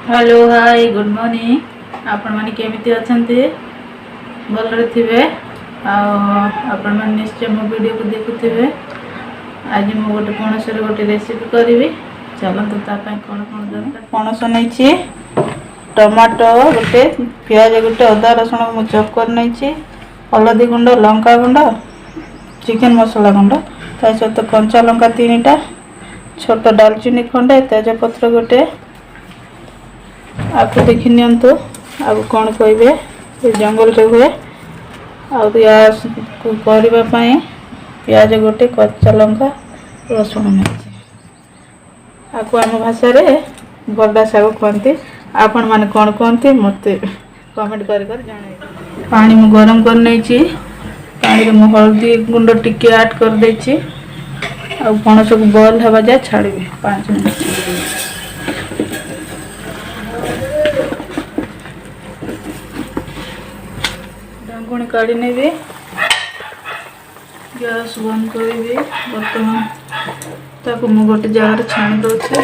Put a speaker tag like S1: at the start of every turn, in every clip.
S1: Hello hi good morning. आपण माने केमिति अछंती भलरे थिबे आपण माने निश्चय मो वीडियो को देखुथिबे। आज मो गोटे पणसर गोटे रेसिपी करिवि। चलंतु ता पय कोन कोन दरकार पणस नैछि, टमाटो गोटे, प्याज गोटे, अदा रसुण मु चॉप कर नैछि, हल्दी गुंड, लंका गुंड, चिकन मसाला गुंड, ता सहित कंचा लंका 3टा, छोट दालचीनी खंडे, तेजपत्र गोटे। आपको देखी नियंतु आप कौन कहे जंगल रे हुए या प्याज गोटे, कच्चा लंका, रसुण नहीं आपको आम भाषा बरडा शाग कहते। आपण मैंने कौन कहते मत कमेंट कर जान। पानी मु गरम कर नहीं पानी में हल्दी गुंड टिके ऐड कर देछि आ पणस को बॉयल हवा जाए छाड़ी 5 मिनट। ढांकुणी काढ़ी नेबी, गैस बंद करी। बर्तमान ताको मु गोटे जगह छाणी दउछि।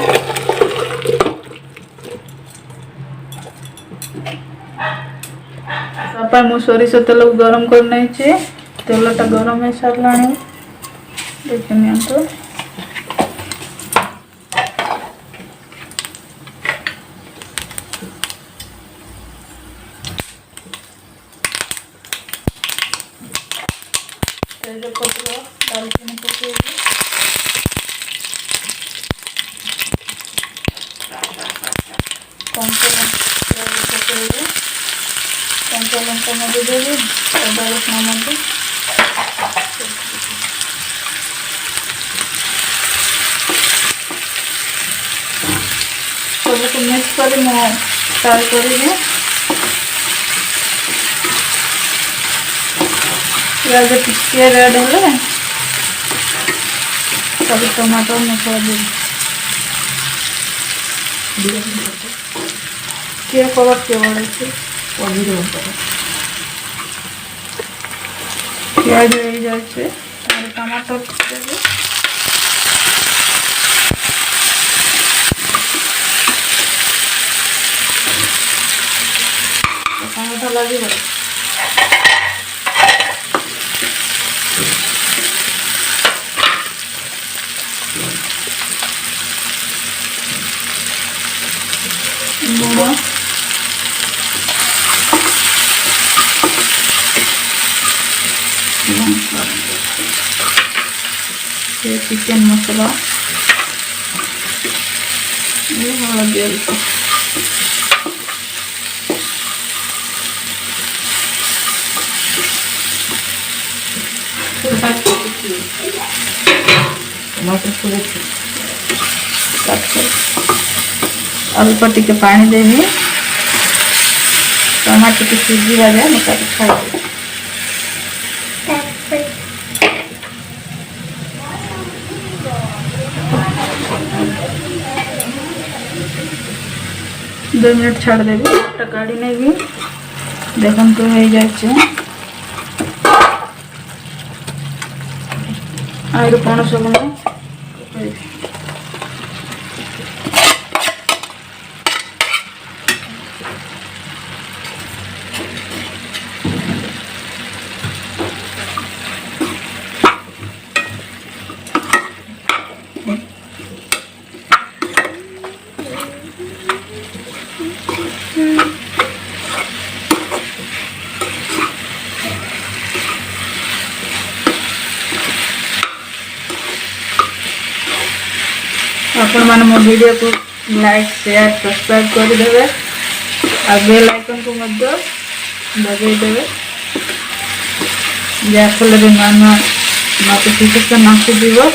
S1: तापर मु सोरिष तेल गरम कर नैछि। तेलटा गरम हो सारलाणी देखि नियंतु। तेजपत्र, दालचीनी पकेबी, कंचा लंका मध्य देवी, अदा रसुण मध्य सबको मिक्स कर फ्राए करेंगे। प्याज टिके रेड है सब टमाटर मसला देवी किए कलर किए बड़े प्याज हो जाए टमाटर देवी। टमाटर लगे लूण, चिकन मसाला, हल्दी अल्प टिके पानी देवी। टमाटर के सीझी जाए मैं खाई 2 मिनट छाड़ देवी। काढ़ी नेबी देखन तो हो जाए आर पणस को आपण माने मो वीडियो को लाइक शेयर सब्सक्राइब कर देबे आ बेल आइकन को मध्य दबाई देबे या फल रे माना नोटिफिकेशन आसी दिबो।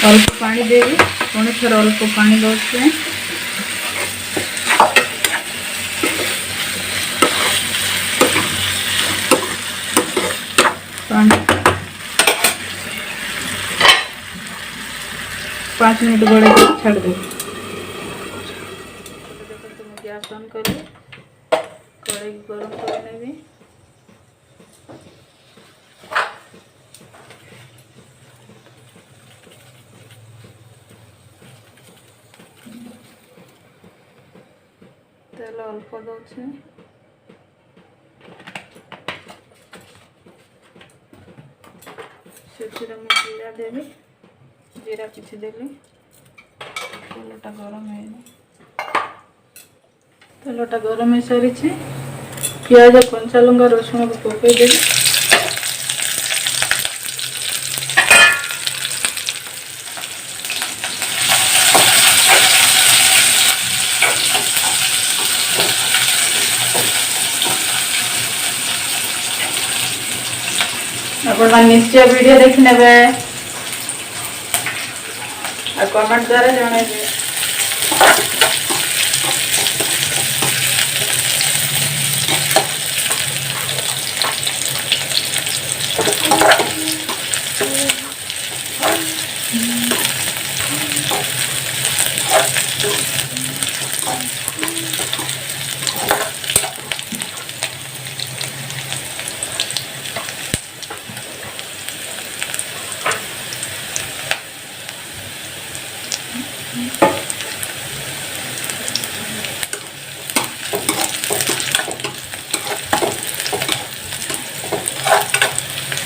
S1: अल्प पानी देवी पुणी थोड़ा अल्प पानी दौचे 5 मिनट गड़े छाड़ दे। गैस ऑन कर कड़ाई गरम कर तेल अल्प दौचे से जीरा देवी जीरा किसी देली तेलटा गरम है तेलटा गरम हो सारी पियाज कंचा लंका रसुण को पकईदेवी आप निश्चय वीडियो देखी ने कमेंट द्वारा जनइबे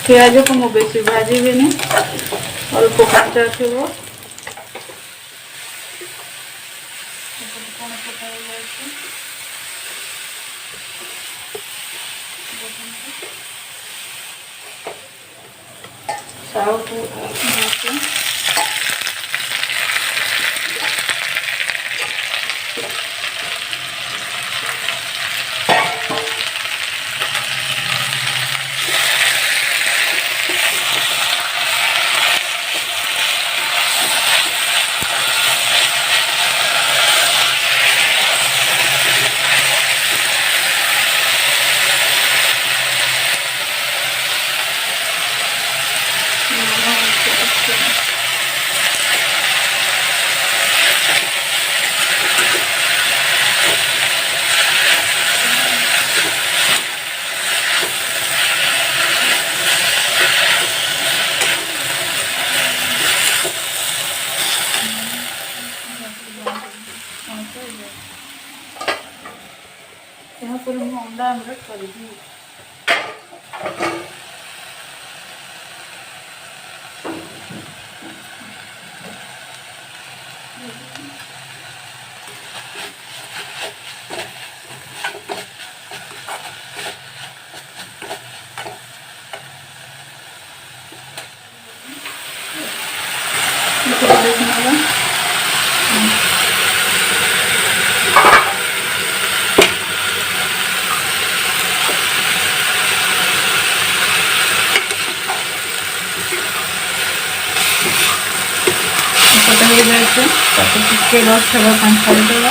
S1: पियाज को मुझे बेसी भाजबी अल्प कंचा थी साग को यहाँ पर मैं अंडा आमलेट करी टे रस थोड़ा पानी छाड़ीदेवा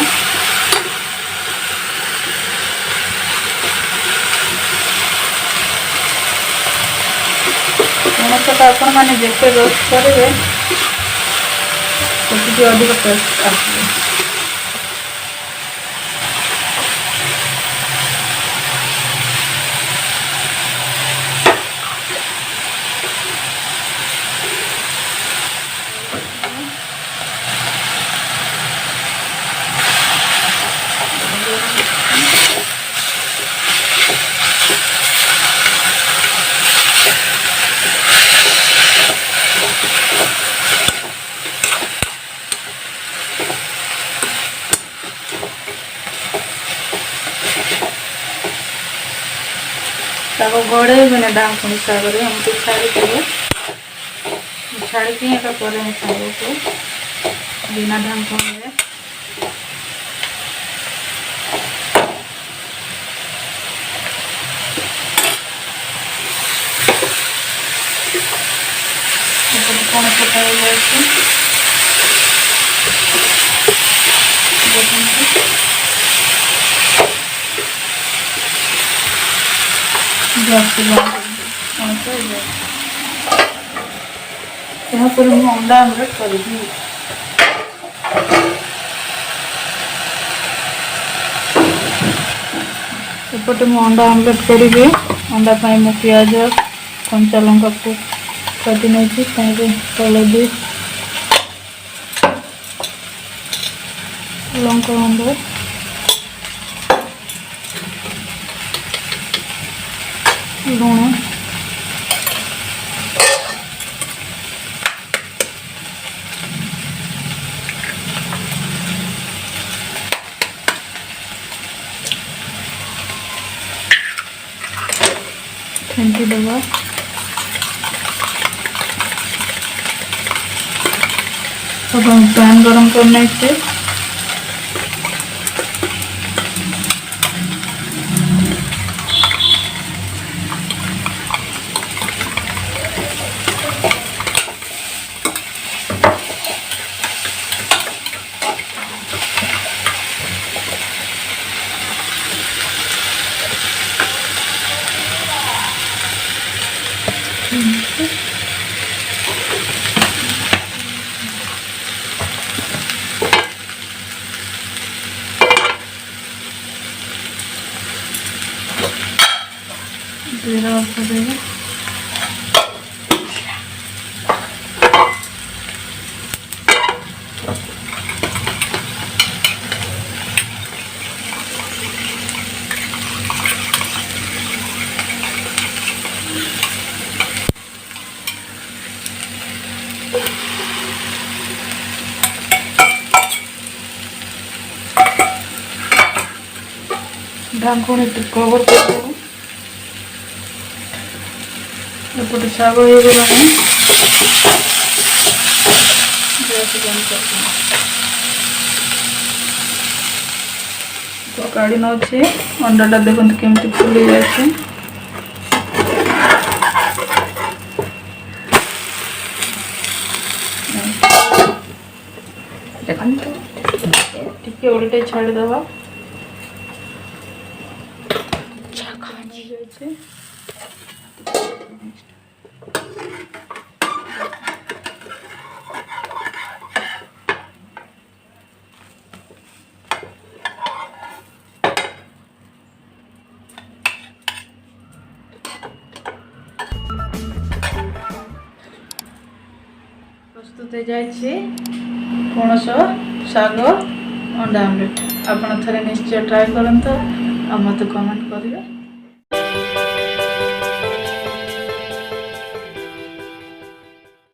S1: पणसटा आपण मैंने जिते रोस्ट करेंगे से अधिक टेस्ट आसो गोड़े मैंने डांकुनी सागर हमको छाड़ी के साग को बिना ढांकुनी कौन पकाई यहाँ पर मैं अंडा आमलेट करी एपटे मैं अंडा आमलेट करी अंडा पाई मैं पियाज कंचा लंका को काटी नहीं हलदी लंका गुंड लुण फेंटी देवा अब हम पैन गरम करने से जीरा अल्प देगा ढांकुणी कवर कर देव एपटे शाग हो गला गैस बंद कर तो काढ़ी नौचे अंडाटा देखते केमती फुली जाए टिके उल्टे छाड़ीदवा प्रस्तुत हो जाए पणस शाग अंडा आमलेट आप थे निश्चय ट्राए करते मत कमेंट करेंगे।